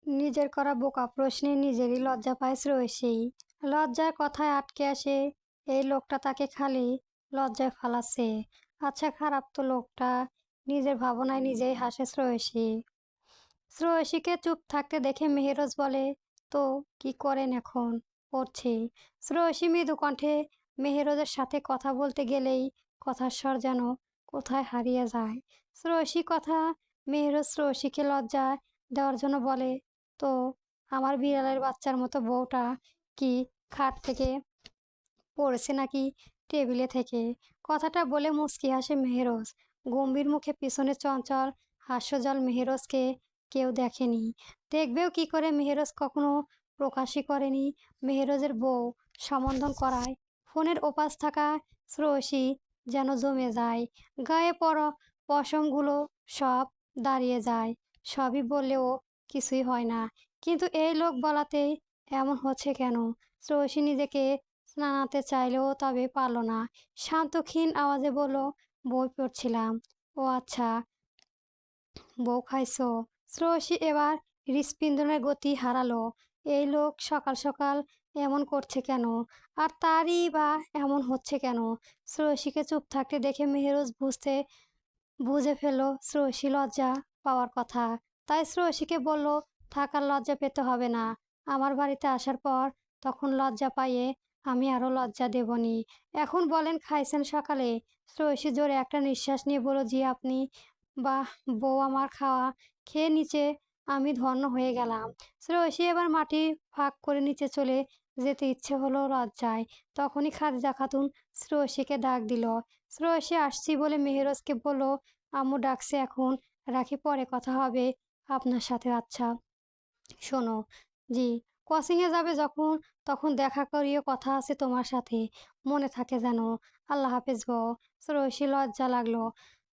নিজের করা বোকা প্রশ্নে নিজেরই লজ্জা পায় শ্রেয়সী। লজ্জার কথায় আটকে আসে এই লোকটা তাকে খালি লজ্জায় ফালাচ্ছে। আচ্ছা খারাপ তো লোকটা, নিজের ভাবনায় নিজেই হাসে শ্রেয়সী। শ্রেয়সীকে চুপ থাকতে দেখে মেহেরজ বলে, তো কি করেন এখন? পড়ছি। শ্রেয়সী মৃদু কণ্ঠে মেহেরজের সাথে কথা বলতে গেলেই কথার স্বর যেন কোথায় হারিয়ে যায়। শ্রেয়সী কথা মেহেরজ শ্রেয়সীকে লজ্জা দেওয়ার জন্য বলে, তো আমার বিড়ালের বাচ্চার মতো বউটা কি খাট থেকে পড়েছে নাকি টেবিলে থেকে? কথাটা বলে মুচকি হাসে মেহেরজ। গম্ভীর মুখে পিছনে চঞ্চল হাস্যজল। মেহেরজকে কেউ দেখেনি, দেখবেও কি করে? মেহেরজ কখনো প্রকাশই করেনি। মেহেরজের বউ সম্বোধন করায় ফোনের ওপাশ থাকা শ্রেয়সী যেন জমে যায়। গায়ে পশমগুলো সব দাঁড়িয়ে যায়। সবই বললেও কিছুই হয় না, কিন্তু এই লোক বলাতেই এমন হচ্ছে কেন? শ্রেয়সী নিজেকে জানাতে চাইলেও তবে পারল না। শান্ত ক্ষীণ আওয়াজে বলল, বই পড়ছিলাম। ও আচ্ছা, বউ খাইছো? শ্রেয়সী এবার হৃৎস্পন্দনের গতি হারালো। এই লোক সকাল সকাল এমন করছে কেন? আর তারই বা এমন হচ্ছে কেন? শ্রেয়সীকে চুপ থাকতে দেখে মেহেরুজ বুঝে ফেলল শ্রেয়সী লজ্জা পাওয়ার কথা। তাই শ্রেয়সীকে বলল, থাকার লজ্জা পেতে হবে না। আমার বাড়িতে আসার পর তখন লজ্জা পাইয়ে আমি আরো লজ্জা দেবনি। এখন বলেন খাইছেন সকালে? শ্রেয়সী জোরে একটা নিঃশ্বাস নিয়ে বলল, জি আপনি। বাহ, বউ আমার খাওয়া খেয়ে নিচে আমি ধন্য হয়ে গেলাম। শ্রেয়সী এবার মাটি ফাঁক করে নিচে চলে যেতে ইচ্ছে হলো লজ্জায়। তখনই খাদিজা খাতুন শ্রেয়সীকে ডাক দিল। শ্রেয়সী আসছি বলে মেহেরজকে বলল, আম্মু ডাকছে, এখন রাখি, পরে কথা হবে আপনার সাথে। আচ্ছা শোনো, জি, কোচিংয়ে যাবে যখন তখন দেখা করিও, কথা আছে তোমার সাথে, মনে থাকে যেন। আল্লাহ হাফেজ গো। শ্রেয়সী লজ্জা লাগলো,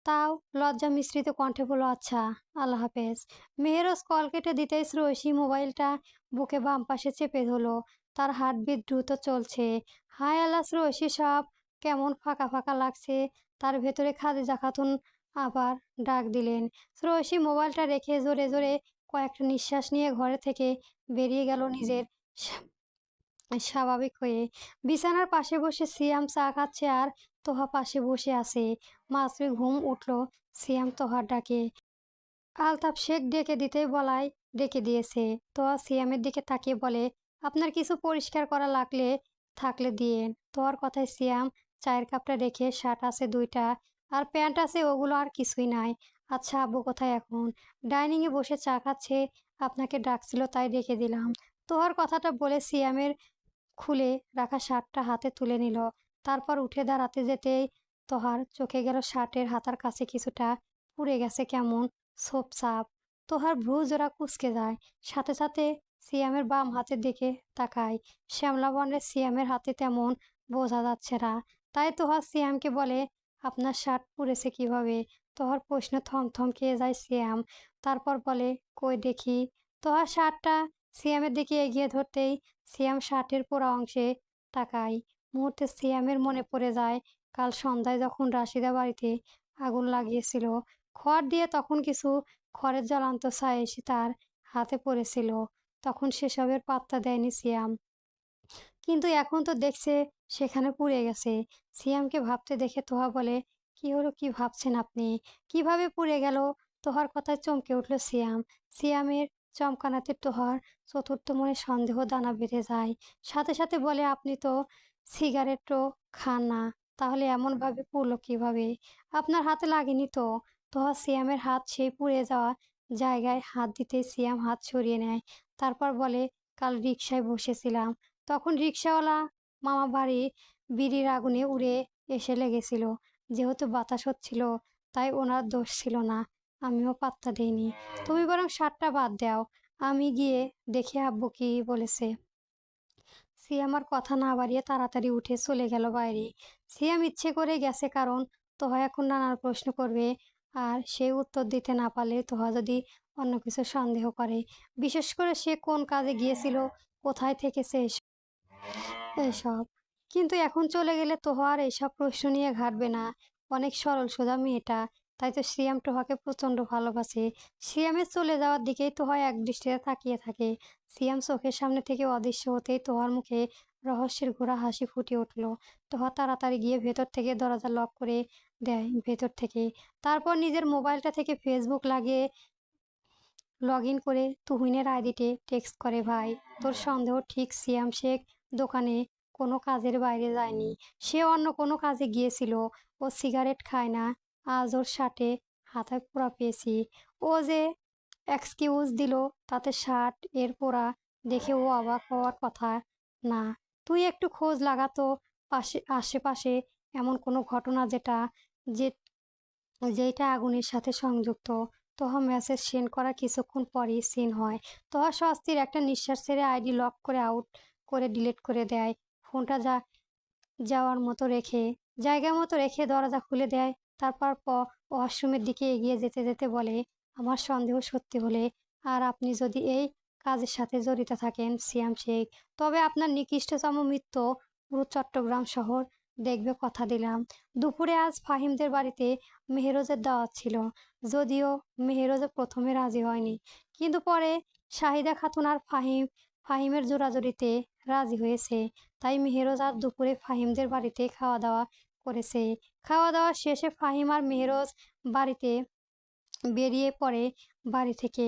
তাও লজ্জা মিশ্রিত কণ্ঠে বলল, আচ্ছা আল্লাহ হাফেজ। মেহেরজ কল কেটে দিতেই শ্রেয়সী মোবাইলটা বুকে বাম পাশে চেপে ধরলো। তার হার্টবিট দ্রুত চলছে। হায় আল্লাহ, শ্রেয়সী সব কেমন ফাঁকা ফাঁকা লাগছে। তার ভেতরে খাদিজা খাতুন আবার ডাক দিলেন। শ্রেয়সী মোবাইলটা রেখে জোরে জোরে কয়েকটা নিঃশ্বাস নিয়ে ঘরে থেকে বেরিয়ে গেল নিজের স্বাভাবিক হয়ে। বিছানার পাশে বসে সিয়াম চা খাচ্ছে আর তোহা পাশে বসে আছে। মাত্রই ঘুম উঠল সিয়াম তোহার ডাকে। আলতাফ শেখ ডেকে দিতেই বলাই ডেকে দিয়েছে। তোহা সিয়ামের দিকে তাকিয়ে বলে, আপনার কিছু পরিষ্কার করা লাগলে থাকলে দিয়েন। তোহার কথায় সিয়াম চায়ের কাপটা রেখে, শার্ট আছে দুইটা আর প্যান্ট আছে, ওগুলো আর কিছুই নাই। আচ্ছা আব্বু কোথায় এখন? ডাইনিংয়ে বসে চা খাচ্ছে, আপনাকে ডাকছিল তাই রেখে দিলাম। তোহার কথাটা বলে সিয়ামের খুলে রাখা শার্টটা হাতে তুলে নিল। তারপর উঠে দাঁড়াতে যেতেই তোহার চোখে গেল শার্টের হাতার কাছে কিছুটা পুড়ে গেছে কেমন ছোপছাপ। তোহার ভ্রু জোড়া কুঁচকে যায়। সাথে সাথে সিয়ামের বাম হাতের দিকে তাকায়। শ্যামলা বর্ণের সিয়ামের হাতে তেমন বোঝা যাচ্ছে না। তাই তোহার সিয়ামকে বলে, আপনার শার্ট পুড়েছে কিভাবে? তোহার প্রশ্ন থমথম খেয়ে যায় সিয়াম। তারপর বলে, কই দেখি। তোহার শার্টটা সিয়ামের দিকে এগিয়ে ধরতেই সিয়াম শার্টের পোড়া অংশে তাকায়। মুহূর্তে সিয়ামের মনে পড়ে যায় কাল সন্ধ্যায় যখন রাশিদা বাড়িতে আগুন লাগিয়েছিল, খড় দিয়ে, তখন কিছু খড়ের জ্বলন্ত ছাই এসে তার হাতে পড়েছিল। তখন সেসবের পাত্তা দেয়নি সিয়াম, কিন্তু এখন তো দেখছে সেখানে পুড়ে গেছে। সিয়ামকে ভাবতে দেখে তোহা বলে, কি হলো, কি ভাবছেন আপনি? কিভাবে পুড়ে গেল? তোহার কথায় চমকে উঠল সিয়াম। সিয়ামের চমকানাতে তোহার চতুর্থ মনে সন্দেহ দানা বেঁধে যায়। সাথে সাথে বলে, আপনি তো সিগারেটও খান না, তাহলে এমন ভাবে পুড়লো কিভাবে? আপনার হাতে লাগেনি তো? তোহা সিয়ামের হাত সেই পুড়ে যাওয়া জায়গায় হাত দিতে সিয়াম হাত সরিয়ে নেয়। তারপর বলে, কাল রিকশায় বসেছিলাম, তখন রিকশাওয়ালা মামা বিড়ির আগুনে উড়ে এসে লেগেছিল। যেহেতু বাতাস হচ্ছিল তাই ওনার দোষ ছিল না, আমিও পাত্তা দেইনি। তুমি বরং শার্টটা বাদ দাও, আমি গিয়ে দেখে আব্বু কি বলেছে। সিয়াম আর কথা না বাড়িয়ে তাড়াতাড়ি উঠে চলে গেল বাইরে। সিয়াম ইচ্ছে করে গেছে, কারণ তোহা এখন নানান প্রশ্ন করবে, আর সে উত্তর দিতে না পারলে তোহা যদি অন্য কিছু সন্দেহ করে, বিশেষ করে সে কোন কাজে গিয়েছিল, কোথায় থেকেছে, এসব। কিন্তু এখন চলে গেলে তোহা আর এইসব প্রশ্ন নিয়ে ঘাটবে না। অনেক সরল সোজা মেয়েটা, তাই তো সিয়াম তোহাকে প্রচণ্ড ভালোবাসে। সিয়ামের চলে যাওয়ার দিকেই তোহা একদৃষ্টিতে তাকিয়ে থাকে। সিয়াম চোখের সামনে থেকে অদৃশ্য হতেই তোহার মুখে রহস্যের ঘোরা হাসি ফুটে উঠল। তোহা তাড়াতাড়ি গিয়ে ভেতর থেকে দরজা লক করে দেয় ভেতর থেকে। তারপর নিজের মোবাইলটা থেকে ফেসবুক লাগিয়ে লগ ইন করে তুহিনের আইডিতে টেক্সট করে, ভাই তোর সন্দেহ ঠিক, সিয়াম শেখ দোকানে কোনো কাজের বাইরে যায়নি, সে অন্য কোনো কাজে গিয়েছিল। ও সিগারেট খায় না, আজ ওর শার্টে হাতায় পোড়া পেয়েছি। ও যে এক্সকিউজ দিল তাতে শার্ট এর পোড়া দেখে ও অবাক হওয়ার কথা না। তুই একটু খোঁজ লাগাতো আশেপাশে এমন কোনো ঘটনা যে যেইটা আগুনের সাথে সংযুক্ত। তোহা মেসেজ সেন্ড করার কিছুক্ষণ পরই সিন হয়। তোহা স্বস্তির একটা নিঃশ্বাস ছেড়ে আইডি লক করে আউট করে ডিলিট করে দেয়। ফোনটা যাওয়ার মতো রেখে জায়গা মতো রেখে দরজা খুলে দেয়। তারপর ওয়াশরুমের দিকে এগিয়ে যেতে যেতে বলে, আমার সন্দেহ সত্যি হলে আর আপনি যদি এই কাজের সাথে জড়িত থাকেন সিয়াম শেখ, তবে আপনার নিকৃষ্টতম মৃত্যু পুরো চট্টগ্রাম শহর দেখবে, কথা দিলাম। দুপুরে আজ ফাহিমদের বাড়িতে মেহেরোজের দাওয়াত ছিল। যদিও মেহেরোজ প্রথমে রাজি হয়নি, কিন্তু পরে শাহিদা খাতুন আর ফাহিমের জোরাজুরিতে রাজি হয়েছে। তাই মেহেরোজ আজ দুপুরে ফাহিমদের বাড়িতে খাওয়া দাওয়া করেছে। খাওয়া দাওয়া শেষে ফাহিম আর মেহেরোজ বাড়িতে বেরিয়ে পড়ে বাড়ি থেকে।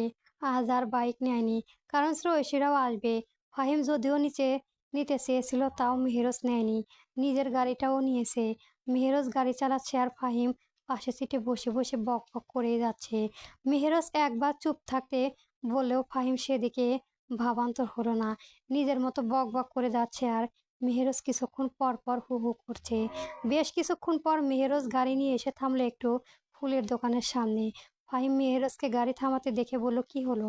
আজ আর বাইক নেয়নি, কারণ শ্রেয়সীরাও আসবে। ফাহিম যদিও নিতে চেয়েছিল, তাও মেহেরোজ নেয়নি। নিজের গাড়িটাও নিয়েছে। মেহেরোজ গাড়ি চালাচ্ছে আর ফাহিম পাশে সিটে বসে বসে বক বক করেই যাচ্ছে। মেহেরোজ একবার চুপ থাকতে বললেও ফাহিম সেদিকে ভাবান্তর হলো না। নিজের মতো বক বক করে যাচ্ছে আর মেহেরোজ কিছুক্ষণ পর পর হু হু করছে। বেশ কিছুক্ষণ পর মেহেরোজ গাড়ি নিয়ে এসে থামলো একটু ফুলের দোকানের সামনে। ফাহিম মেহেরোজকে গাড়ি থামাতে দেখে বলল, কি হলো,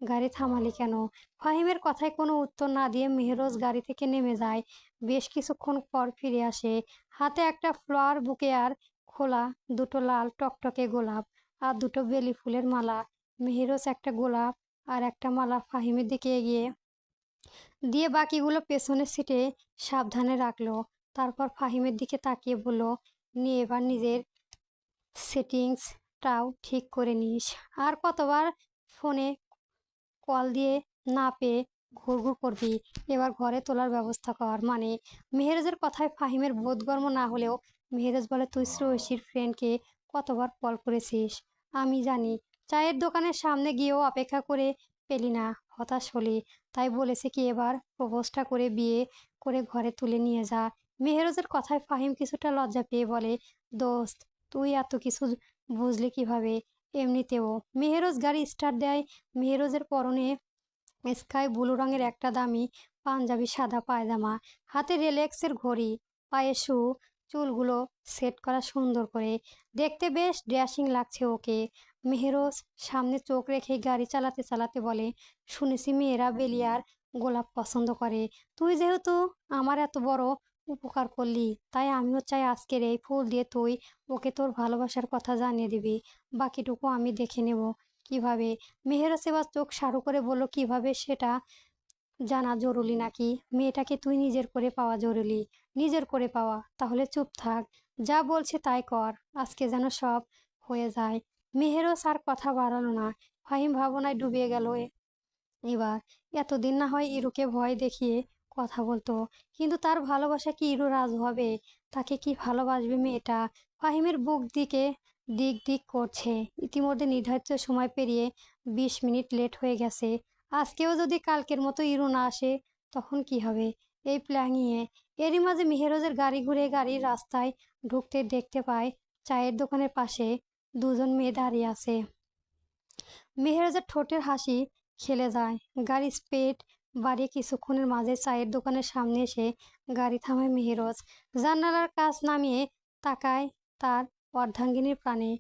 গাড়ি থামালি কেন? ফাহিমের কথায় কোনো উত্তর না দিয়ে মেহেরোজ গাড়ি থেকে নেমে যায়। বেশ কিছুক্ষণ পর ফিরে আসে, হাতে একটা ফ্লাওয়ার বুকে আর খোলা দুটো লাল টকটকে গোলাপ আর দুটো বেলি ফুলের মালা। মেহেরোজ একটা গোলাপ আর একটা মালা ফাহিমের দিকে এগিয়ে দিয়ে বাকিগুলো পেছনের সিটে সাবধানে রাখলো। তারপর ফাহিমের দিকে তাকিয়ে বলল, নিয়ে এবার নিজের সেটিংসটাও ঠিক করে নিস। আর কতবার ফোনে কল দিয়ে না পেয়ে ঘুরঘুর করবি, এবার ঘরে তোলার ব্যবস্থা কর। মানে মেহেরজের কথায় ফাহিমের বোধগম্য না হলেও মেহেরজ বলে, তুই শ্রেয়সীর ফ্রেন্ডকে কতবার কল করেছিস আমি জানি। চায়ের দোকানের সামনে গিয়েও অপেক্ষা করে পেলি না, হতাশ হলি, তাই বলেছে কি এবার প্রপোজটা করে বিয়ে করে ঘরে তুলে নিয়ে যা। মেহেরজের কথায় ফাহিম কিছুটা লজ্জা পেয়ে বলে, দোস্ত তুই এত কিছু বুঝলি কিভাবে? এমনিতেও মেহেরজ গাড়ি স্টার্ট দেয়। মেহেরজের পরনে স্কাই ব্লু রঙের একটা দামি পাঞ্জাবি, সাদা পায়জামা, হাতে রিল্যাক্সের ঘড়ি, পায়ে শু, চুলগুলো সেট করা সুন্দর করে, দেখতে বেশ ড্যাশিং লাগছে ওকে। মেহেরজ সামনে চোখ রেখে গাড়ি চালাতে চালাতে বলে, শুনেছি মেয়েরা বেলিয়ার গোলাপ পছন্দ করে। তুই যেহেতু আমার এত বড় উপকার করলি, তাই আমিও চাই আজকের এই ফুল দিয়ে তুই ওকে তোর ভালোবাসার কথা জানিয়ে দিবি। বাকিটুকু আমি দেখে নেব কিভাবে। মেহেরজ এবার চোখ শাড়ু করে বলল, কিভাবে সেটা জানা জরুরি নাকি? মেয়েটাকে তুই নিজের করে পাওয়া জরুরি। নিজের করে পাওয়া? তাহলে চুপ থাক, যা বলছে তাই কর, আজকে যেন সব হয়ে যায়। মেহেরজ আর কথা বাড়ালো না। ফাহিম ভাবনায় ডুবে গেল। এবার এতদিন না হয় ইরুকে ভয় দেখিয়ে কথা বলতো, কিন্তু তার ভালোবাসা কি ইরু রাজ হবে? তাকে কি ভালোবাসবে মেয়েটা? ফাহিমের বুক দিক দিক করছে। ইতিমধ্যে নির্ধারিত সময় পেরিয়ে 20 মিনিট লেট হয়ে গেছে। আজকেও যদি কালকের মতো ইরু না আসে তখন কি হবে? এই প্ল্যানিংয়ে এরই মাঝে মেহেরজের গাড়ি ঘুরে গাড়ির রাস্তায় ঢুকতে দেখতে পায় চায়ের দোকানের পাশে দুজন মেয়ে দাঁড়িয়ে আছে। মেহেরজের ঠোঁটের হাসি খেলে যায়। গাড়ি স্পিড বাড়িয়ে কিছুক্ষণের মাঝে চায়ের দোকানের সামনে এসে গাড়ি থামায় মেহেরজ। জানালার কাছ নামিয়ে তাকায় তার অর্ধাঙ্গিনীর প্রাণে।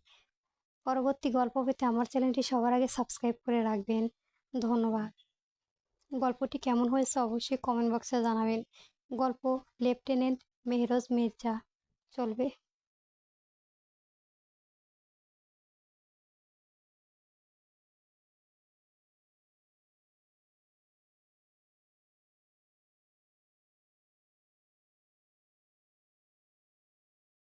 পরবর্তী গল্প পেতে আমার চ্যানেলটি সবার আগে সাবস্ক্রাইব করে রাখবেন। ধন্যবাদ। গল্পটি কেমন হয়েছে অবশ্যই কমেন্ট বক্সে জানাবেন। গল্প লেফটেন্যান্ট মেহেরজ মির্জা চলবে।